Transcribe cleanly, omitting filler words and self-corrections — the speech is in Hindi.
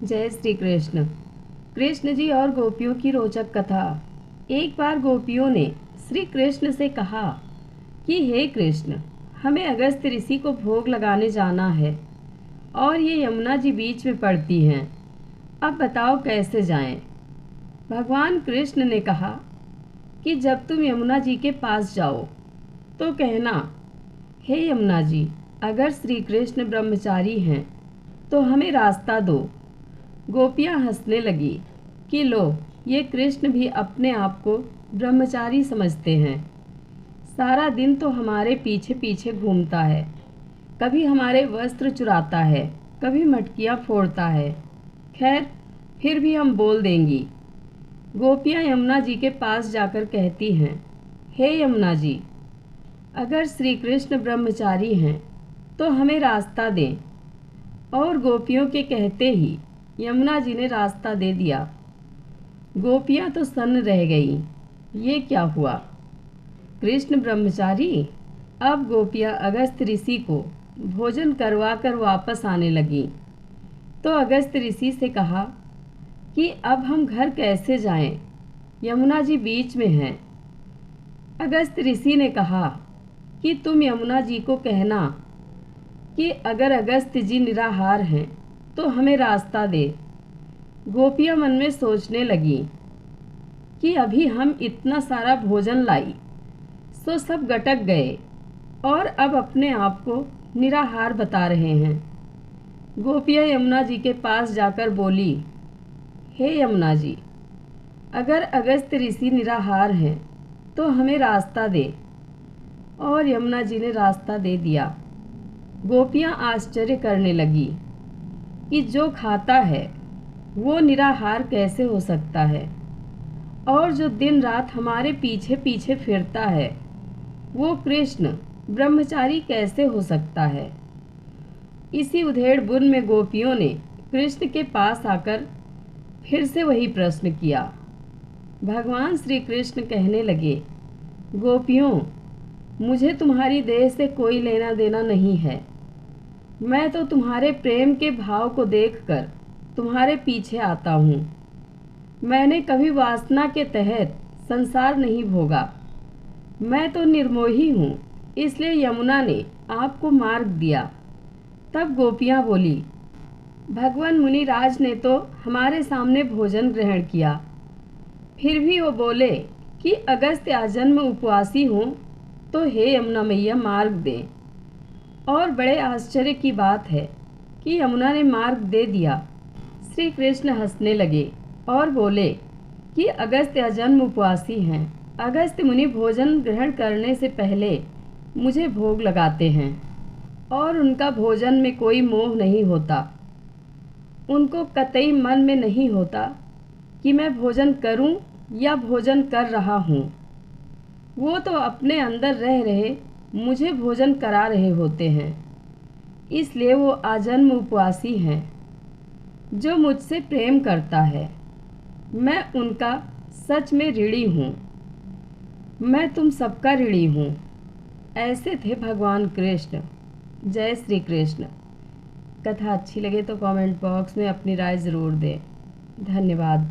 जय श्री कृष्ण। कृष्ण जी और गोपियों की रोचक कथा। एक बार गोपियों ने श्री कृष्ण से कहा कि हे कृष्ण, हमें अगस्त ऋषि को भोग लगाने जाना है और ये यमुना जी बीच में पड़ती हैं। अब बताओ कैसे जाएं? भगवान कृष्ण ने कहा कि जब तुम यमुना जी के पास जाओ तो कहना, हे यमुना जी, अगर श्री कृष्ण ब्रह्मचारी हैं तो हमें रास्ता दो। गोपियाँ हंसने लगी कि लो, ये कृष्ण भी अपने आप को ब्रह्मचारी समझते हैं। सारा दिन तो हमारे पीछे पीछे घूमता है, कभी हमारे वस्त्र चुराता है, कभी मटकियाँ फोड़ता है। खैर, फिर भी हम बोल देंगी। गोपियाँ यमुना जी के पास जाकर कहती हैं, हे यमुना जी, अगर श्री कृष्ण ब्रह्मचारी हैं तो हमें रास्ता दें। और गोपियों के कहते ही यमुना जी ने रास्ता दे दिया। गोपियाँ तो सन्न रह गईं। ये क्या हुआ? कृष्ण ब्रह्मचारी? अब गोपियाँ अगस्त ऋषि को भोजन करवा कर वापस आने लगीं। तो अगस्त ऋषि से कहा कि अब हम घर कैसे जाएं? यमुना जी बीच में हैं। अगस्त ऋषि ने कहा कि तुम यमुना जी को कहना कि अगर अगस्त जी निराहार हैं तो हमें रास्ता दे। गोपियाँ मन में सोचने लगी कि अभी हम इतना सारा भोजन लाई सो सब गटक गए और अब अपने आप को निराहार बता रहे हैं। गोपियाँ यमुना जी के पास जाकर बोली, हे यमुना जी, अगर अगस्त ऋषि निराहार हैं तो हमें रास्ता दे। और यमुना जी ने रास्ता दे दिया। गोपियाँ आश्चर्य करने लगी कि जो खाता है वो निराहार कैसे हो सकता है, और जो दिन रात हमारे पीछे पीछे फिरता है वो कृष्ण ब्रह्मचारी कैसे हो सकता है। इसी उधेड़ बुन में गोपियों ने कृष्ण के पास आकर फिर से वही प्रश्न किया। भगवान श्री कृष्ण कहने लगे, गोपियों, मुझे तुम्हारी देह से कोई लेना देना नहीं है। मैं तो तुम्हारे प्रेम के भाव को देखकर तुम्हारे पीछे आता हूँ। मैंने कभी वासना के तहत संसार नहीं भोगा। मैं तो निर्मोही हूँ, इसलिए यमुना ने आपको मार्ग दिया। तब गोपियाँ बोली, भगवान मुनिराज ने तो हमारे सामने भोजन ग्रहण किया, फिर भी वो बोले कि अगस्त आजन्म उपवासी हूँ तो हे यमुना मैया मार्ग दें। और बड़े आश्चर्य की बात है कि यमुना ने मार्ग दे दिया। श्री कृष्ण हंसने लगे और बोले कि अगस्त आजन्म उपवासी हैं। अगस्त मुनि भोजन ग्रहण करने से पहले मुझे भोग लगाते हैं और उनका भोजन में कोई मोह नहीं होता। उनको कतई मन में नहीं होता कि मैं भोजन करूं या भोजन कर रहा हूं। वो तो अपने अंदर रह रहे मुझे भोजन करा रहे होते हैं। इसलिए वो आजन्म उपवासी हैं। जो मुझसे प्रेम करता है, मैं उनका सच में ऋणी हूँ। मैं तुम सबका ऋणी हूँ। ऐसे थे भगवान कृष्ण। जय श्री कृष्ण। कथा अच्छी लगे तो कमेंट बॉक्स में अपनी राय ज़रूर दें। धन्यवाद।